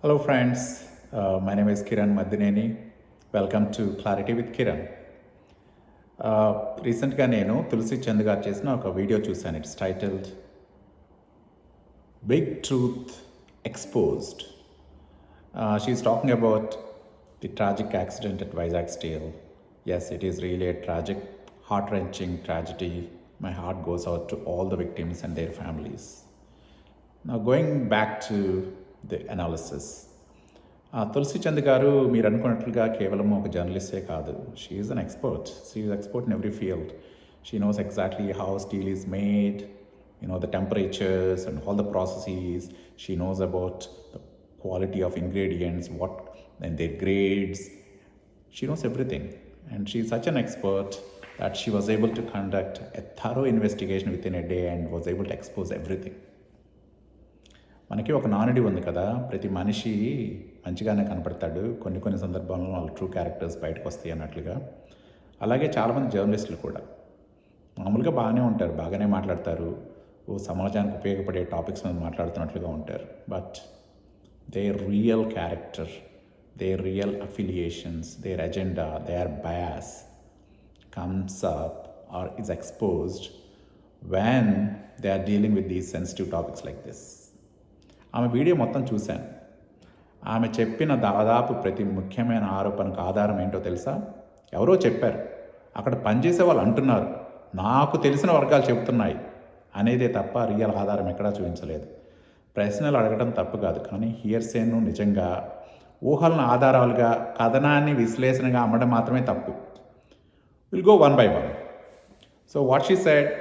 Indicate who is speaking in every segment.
Speaker 1: Hello, friends. My name is Kiran Madineni. Welcome to Clarity with Kiran. రీసెంట్గా నేను తులసి చంద్ గారు చేసిన ఒక వీడియో చూశాను. It's titled big truth exposed. She is talking about the tragic accident at Vizag steel. Yes, it is really a tragic, heart-wrenching tragedy. My heart goes out to all the victims and their families. Now, going back to the analysis. తులసి చంద్ గారు మీరు అనుకున్నట్లుగా కేవలం ఒక జర్నలిస్టే కాదు. She is an expert. She is expert in every field. She knows exactly how steel is made, the temperatures and all the processes. She knows about the quality of ingredients, what and their grades. She knows everything. And she is such an expert that she was able to conduct a thorough investigation within a day and was able to expose everything. మనకి ఒక నానుడి ఉంది కదా, ప్రతి మనిషి మంచిగానే కనపడతాడు, కొన్ని సందర్భాల్లో వాళ్ళ ట్రూ క్యారెక్టర్స్ బయటకు వస్తాయి అన్నట్లుగా. అలాగే చాలామంది జర్నలిస్టులు కూడా మామూలుగా బాగానే ఉంటారు, బాగానే మాట్లాడతారు, సమాజానికి ఉపయోగపడే టాపిక్స్ మీద మాట్లాడుతున్నట్లుగా ఉంటారు. But their real character, their real affiliations, their agenda, their bias comes up or is exposed when they are dealing with these sensitive topics like this. ఆమె వీడియో మొత్తం చూశాను. ఆమె చెప్పిన దాదాపు ప్రతి ముఖ్యమైన ఆరోపణకు ఆధారం ఏంటో తెలుసా? ఎవరో చెప్పారు, అక్కడ పనిచేసే వాళ్ళు అంటున్నారు, నాకు తెలిసిన వర్గాలు చెబుతున్నాయి అనేదే తప్ప రియల్ ఆధారం ఎక్కడా చూపించలేదు. ప్రశ్నలు అడగడం తప్పు కాదు, కానీ హియర్సేను నిజంగా ఊహలను ఆధారాలుగా కథనాన్ని విశ్లేషణగా అమ్మడం మాత్రమే తప్పు. Will go one by one. So what she said,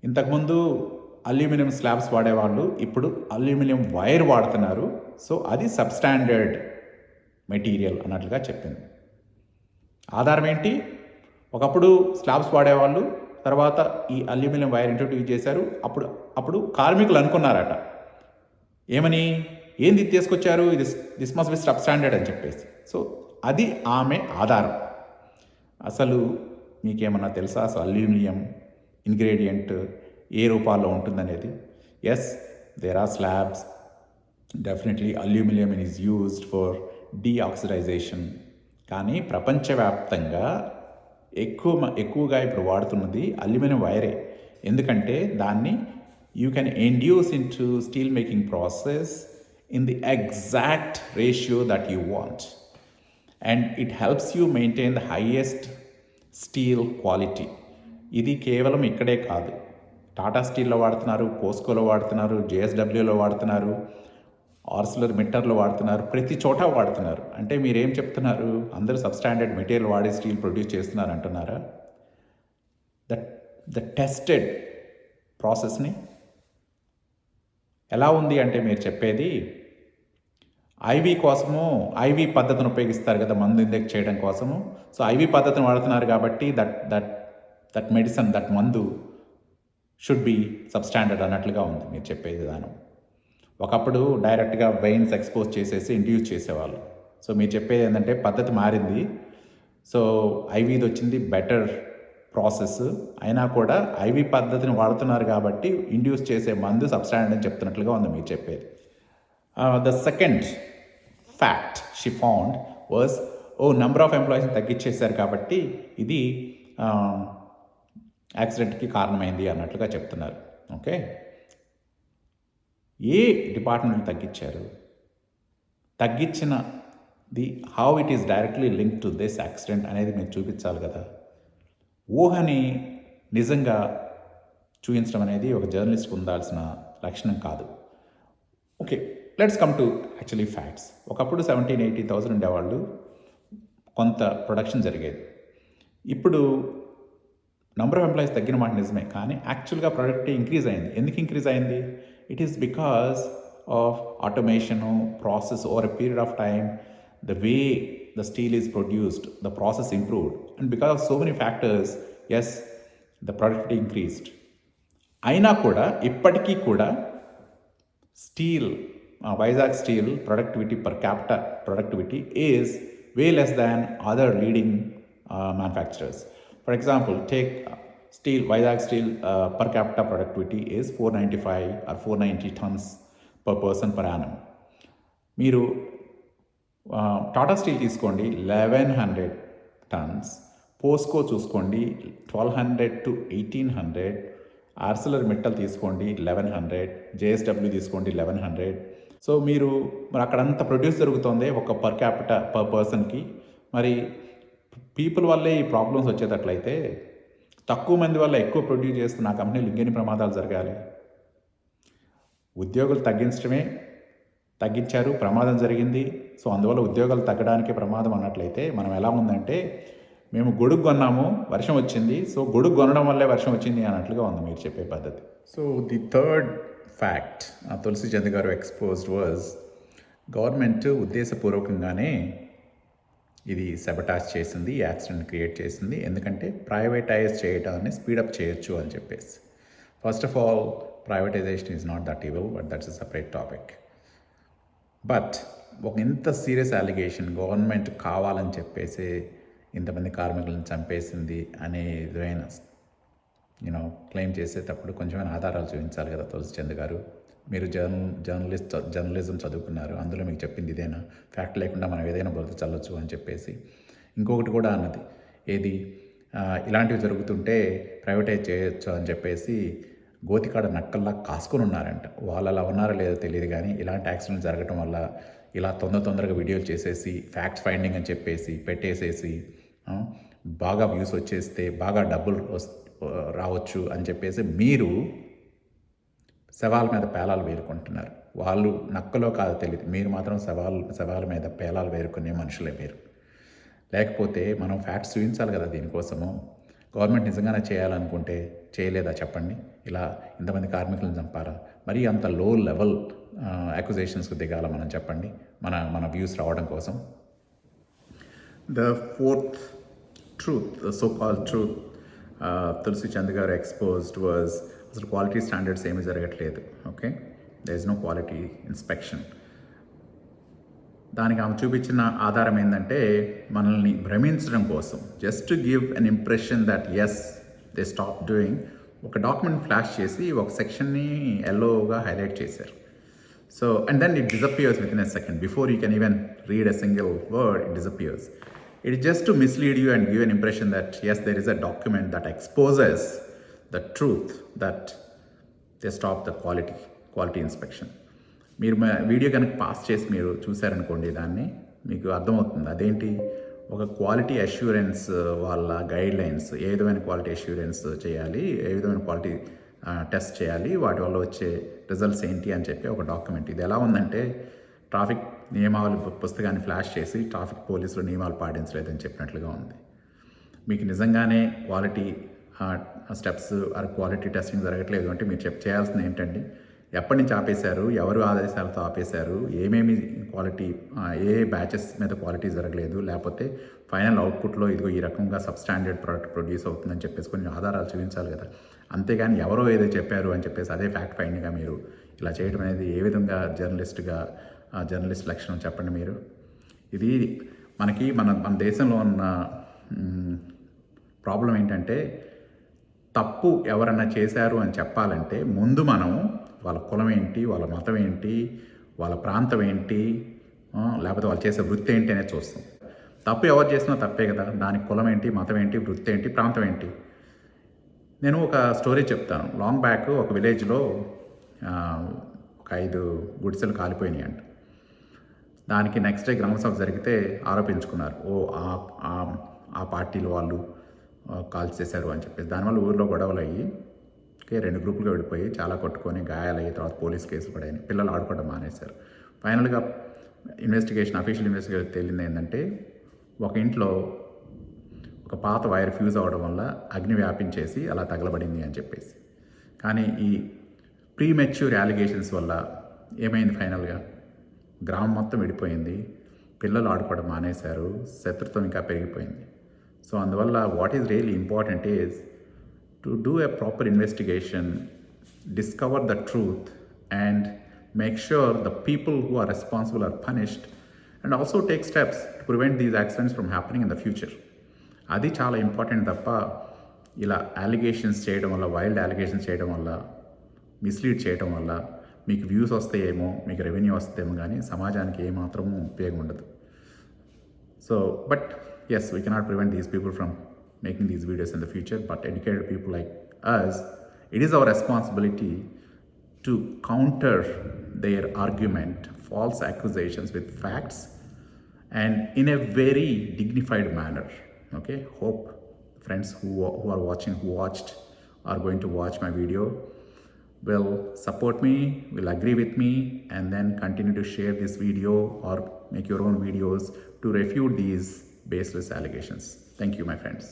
Speaker 1: ఇంతకుముందు అల్యూమినియం స్లాబ్స్ వాడేవాళ్ళు ఇప్పుడు అల్యూమినియం వైర్ వాడుతున్నారు, సో అది సబ్స్టాండర్డ్ మెటీరియల్ అన్నట్లుగా చెప్పింది. ఆధారం ఏంటి? ఒకప్పుడు స్లాబ్స్ వాడేవాళ్ళు, తర్వాత ఈ అల్యూమినియం వైర్ ఇంట్రొడ్యూస్ చేశారు. అప్పుడు కార్మికులు అనుకున్నారట, ఏమని, ఏంది తీసుకొచ్చారు, దిస్ మస్ట్ బి సబ్స్టాండర్డ్ అని చెప్పేసి. సో అది ఆమె ఆధారం. అసలు మీకేమన్నా తెలుసా అసలు అల్యూమినియం ఇంగ్రీడియంట్ ఏ రూపాల్లో ఉంటుందనేది? Yes, there are slabs, definitely aluminium is used for deoxidization. కానీ ప్రపంచవ్యాప్తంగా ఎక్కువగా ఇప్పుడు వాడుతున్నది అల్యూమినియం వైరే. ఎందుకంటే దాన్ని you can induce into steel making process in the exact ratio that you want, and it helps you maintain the highest steel quality. ఇది కేవలం ఇక్కడే కాదు, టాటా స్టీల్లో వాడుతున్నారు, పోస్కోలో వాడుతున్నారు, జేఎస్డబ్ల్యూలో వాడుతున్నారు, ఆర్సిలర్ మిట్టర్లో వాడుతున్నారు, ప్రతి చోట వాడుతున్నారు. అంటే మీరేం చెప్తున్నారు, అందరూ సబ్స్టాండర్డ్ మెటీరియల్ వాడి స్టీల్ ప్రొడ్యూస్ చేస్తున్నారు అంటున్నారా? ద టెస్టెడ్ ప్రాసెస్ని ఎలా ఉంది అంటే మీరు చెప్పేది ఐవీ కోసము, ఐవీ పద్ధతిని ఉపయోగిస్తారు కదా మందు ఇంజెక్ట్ చేయడం కోసము. సో ఐవీ పద్ధతిని వాడుతున్నారు కాబట్టి దట్ మెడిసిన్, దట్ మందు షుడ్ బి సబ్స్టాండర్డ్ అన్నట్లుగా ఉంది మీరు చెప్పే విధానం. ఒకప్పుడు డైరెక్ట్గా వెయిన్స్ ఎక్స్పోజ్ చేసేసి ఇండ్యూస్ చేసేవాళ్ళు. సో మీరు చెప్పేది ఏంటంటే పద్ధతి మారింది, సో ఐవీది వచ్చింది బెటర్ ప్రాసెస్, అయినా కూడా ఐవీ పద్ధతిని వాడుతున్నారు కాబట్టి ఇండ్యూస్ చేసే మందు సబ్స్టాండర్డ్ అని చెప్తున్నట్లుగా ఉంది మీరు చెప్పేది. The second fact she found was, number of ఎంప్లాయీస్ని తగ్గించేశారు కాబట్టి ఇది యాక్సిడెంట్కి కారణమైంది అన్నట్లుగా చెప్తున్నారు. ఓకే, ఏ డిపార్ట్మెంట్ తగ్గించారు? తగ్గించినది how it is directly link to this accident అనేది మీరు చూపించాలి కదా. ఊహని నిజంగా చూపించడం అనేది ఒక జర్నలిస్ట్కి ఉండాల్సిన లక్షణం కాదు. Okay, let's come to actually facts. ఒకప్పుడు 17,000-80,000 ఉండేవాళ్ళు, కొంత ప్రొడక్షన్ జరిగేది. ఇప్పుడు నంబర్ ఆఫ్ ఎంప్లాయీస్ తగ్గిన మాట నిజమే, కానీ యాక్చువల్గా ప్రొడక్టివిటీ ఇంక్రీజ్ అయింది. ఎందుకు ఇంక్రీజ్ అయింది? It is because of automation, process over a period of time, the way the steel is produced, the process improved, and because of so many factors, yes, the productivity increased. అయినా కూడా ఇప్పటికీ కూడా steel, Vizag steel productivity per capita productivity is way less than other leading manufacturers. For example, take steel, Vizag Steel per capita productivity is 495 or 490 tons per person per annum. మీరు Tata steel తీసుకోండి 1100 turns, POSCO చూసుకోండి 1200 to 1800, Arcelor Mittal తీసుకోండి 1100, JSW తీసుకోండి 1100. So మరి అక్కడంతా produce జరుగుతుంది ఒక per capita per పర్సన్కి. మరి పీపుల్ వల్లే ఈ ప్రాబ్లమ్స్ వచ్చేటట్లయితే తక్కువ మంది వల్ల ఎక్కువ ప్రొడ్యూస్ చేస్తున్న ఆ కంపెనీలు ఇంకెన్ని ప్రమాదాలు జరగాలి? ఉద్యోగులు తగ్గించారు, ప్రమాదం జరిగింది. సో అందువల్ల ఉద్యోగాలు తగ్గడానికి ప్రమాదం అన్నట్లయితే మనం ఎలా ఉందంటే, మేము గొడుగు కొన్నాము, వర్షం వచ్చింది, సో గొడుగు కొనడం వల్లే వర్షం వచ్చింది అన్నట్లుగా ఉంది మీరు చెప్పే పద్ధతి. సో ది థర్డ్ ఫ్యాక్ట్ తులసి చంద్ గారు ఎక్స్పోజ్డ్ వాజ్, గవర్నమెంట్ ఉద్దేశపూర్వకంగానే ఇది సెబటాజ్ చేసింది, యాక్సిడెంట్ క్రియేట్ చేసింది. ఎందుకంటే ప్రైవేటైజ్ చేయడాన్ని స్పీడప్ చేయొచ్చు అని చెప్పేసి. First of all, privatisation is not that evil, but that's a separate topic. But ఒక ఇంత సీరియస్ అలిగేషన్, గవర్నమెంట్ కావాలని చెప్పేసి ఇంతమంది కార్మికులను చంపేసింది అనే విధమైన క్లెయిమ్ చేసేటప్పుడు కొంచెమైనా ఆధారాలు చూపించాలి కదా తులసి చంద్ గారు. మీరు జర్నలిజం చదువుకున్నారు, అందులో మీకు చెప్పింది ఇదేనా? ఫ్యాక్ట్ లేకుండా మనం ఏదైనా బురద చల్లొచ్చు అని చెప్పేసి. ఇంకొకటి కూడా అన్నది ఏది, ఇలాంటివి జరుగుతుంటే ప్రైవేటైజ్ చేయొచ్చు అని చెప్పేసి గోతికాడ నక్కల్లా కాసుకొని ఉన్నారంట. వాళ్ళు అలా ఉన్నారో లేదో తెలియదు, కానీ ఇలాంటి యాక్సిడెంట్ జరగడం వల్ల ఇలా తొందరగా వీడియోలు చేసేసి ఫ్యాక్ట్ ఫైండింగ్ అని చెప్పేసి పెట్టేసేసి బాగా వ్యూస్ వచ్చేస్తే బాగా డబ్బులు రావచ్చు అని చెప్పేసి మీరు శవాల మీద పేలాలు వేరుకుంటున్నారు. వాళ్ళు నక్కలో కాదో తెలియదు, మీరు మాత్రం శవాల మీద పేలాలు వేరుకునే మనుషులే మీరు. లేకపోతే మనం ఫ్యాక్ట్స్ చూపించాలి కదా దీనికోసము. గవర్నమెంట్ నిజంగానే చేయాలనుకుంటే చేయలేదా చెప్పండి? ఇలా ఇంతమంది కార్మికులను చంపారా? మరీ అంత లో లెవెల్ అక్యుజేషన్స్కి దిగాల మనం చెప్పండి మన వ్యూస్ రావడం కోసం. The fourth truth, the so called truth Tulsi Chand గారు ఎక్స్పోజ్డ్ వాజ్, అసలు క్వాలిటీ స్టాండర్డ్స్ ఏమీ జరగట్లేదు. Okay, there is no quality inspection. దానికి ఆమె చూపించిన ఆధారం ఏంటంటే, మనల్ని భ్రమించడం కోసం, just to give an impression that as they stop doing. ఒక డాక్యుమెంట్ ఫ్లాష్ చేసి ఒక సెక్షన్ని ఎల్లోగా హైలైట్ చేశారు. So and then it disappears within a second. Before you can even read a single word, it disappears. It is just to mislead you and give an impression that yes, there is a document that exposes the truth that they stopped the quality inspection. మీరు video కనుక pass చేసి మీరు చూసారనుకోండి, దాన్ని మీకు అర్థమవుతుంది అదేంటి. ఒక quality assurance వాళ్ళ గైడ్ లైన్స్, ఏ విధమైన క్వాలిటీ అష్యూరెన్స్ చేయాలి, ఏ విధమైన క్వాలిటీ టెస్ట్ చేయాలి, వాటి వల్ల వచ్చే రిజల్ట్స్ ఏంటి అని చెప్పి ఒక డాక్యుమెంట్. ఇది ఎలా ఉందంటే, ట్రాఫిక్ నియమావళి పుస్తకాన్ని ఫ్లాష్ చేసి ట్రాఫిక్ పోలీసులు నియమాలు పాటించలేదని చెప్పినట్లుగా ఉంది. మీకు నిజంగానే quality steps are quality testing జరగట్లేదు అంటే మీరు చేయాల్సింది ఏంటండి? ఎప్పటి నుంచి ఆపేశారు, ఎవరు ఆదేశాలతో ఆపేశారు, ఏమేమి క్వాలిటీ, ఏ బ్యాచెస్ మీద క్వాలిటీ జరగలేదు, లేకపోతే ఫైనల్ అవుట్పుట్లో ఇదిగో ఈ రకంగా సబ్స్టాండర్డ్ ప్రోడక్ట్ ప్రొడ్యూస్ అవుతుందని చెప్పేసి కొన్ని ఆధారాలు చూపించాలి కదా. అంతేగాని ఎవరో ఏదో చెప్పారు అని చెప్పేసి అదే ఫ్యాక్ట్ ఫైండింగ్గా మీరు ఇలా చేయడం అనేది ఏ విధంగా జర్నలిస్ట్ లక్షణం చెప్పండి మీరు? ఇది మనకి మన దేశంలో ఉన్న ప్రాబ్లం ఏంటంటే, తప్పు ఎవరన్నా చేశారు అని చెప్పాలంటే ముందు మనం వాళ్ళ కులం ఏంటి, వాళ్ళ మతం ఏంటి, వాళ్ళ ప్రాంతం ఏంటి, లేకపోతే వాళ్ళు చేసే వృత్తి ఏంటి అనేది చూస్తాం. తప్పు ఎవరు చేసినా తప్పే కదా, దానికి కులం ఏంటి, మతం ఏంటి, వృత్తి ఏంటి, ప్రాంతం ఏంటి. నేను ఒక స్టోరీ చెప్తాను. లాంగ్ బ్యాక్ ఒక విలేజ్లో ఒక 5 గుడిసెలు కాలిపోయినాయి అంట. దానికి నెక్స్ట్ డే గ్రామసభ జరిగితే ఆరోపించుకున్నారు, ఆ పార్టీలు వాళ్ళు కాల్ చేశారు అని చెప్పేసి. దానివల్ల ఊరిలో గొడవలు అయ్యి 2 గ్రూపులుగా విడిపోయి చాలా కొట్టుకొని గాయాలయ్యి తర్వాత పోలీస్ కేసులు పడాయి. పిల్లలు ఆడుకోవడం మానేశారు. ఫైనల్గా అఫీషియల్ ఇన్వెస్టిగేషన్ తేలింది ఏంటంటే, ఒక ఇంట్లో ఒక పాత వైర్ ఫ్యూజ్ అవ్వడం వల్ల అగ్ని వ్యాపించేసి అలా తగలబడింది అని చెప్పేసి. కానీ ఈ ప్రీమెచ్యూర్ అలిగేషన్స్ వల్ల ఏమైంది, ఫైనల్గా గ్రామం మొత్తం విడిపోయింది, పిల్లలు ఆడుకోవడం మానేశారు, శత్రుత్వం ఇంకా పెరిగిపోయింది. సో అందువల్ల what is really important is to do a proper investigation, discover the truth and make sure the people who are responsible are punished and also take steps to prevent these accidents from happening in the future. అది చాలా important తప్ప ఇలా allegations చేయడం వల్ల, wild allegations చేయడం వల్ల, mislead చేయడం వల్ల మీకు వ్యూస్ వస్తాయేమో, మీకు రెవెన్యూ వస్తేమో, కానీ సమాజానికి ఏమాత్రము ఉపయోగం ఉండదు. So but yes, we cannot prevent these people from making these videos in the future, but educated people like us, it is our responsibility to counter their argument, false accusations with facts, and in a very dignified manner. Okay, hope friends who are watching, who watched, are going to watch my video will support me, will agree with me, and then continue to share this video or make your own videos to refute these baseless allegations. Thank you, my friends.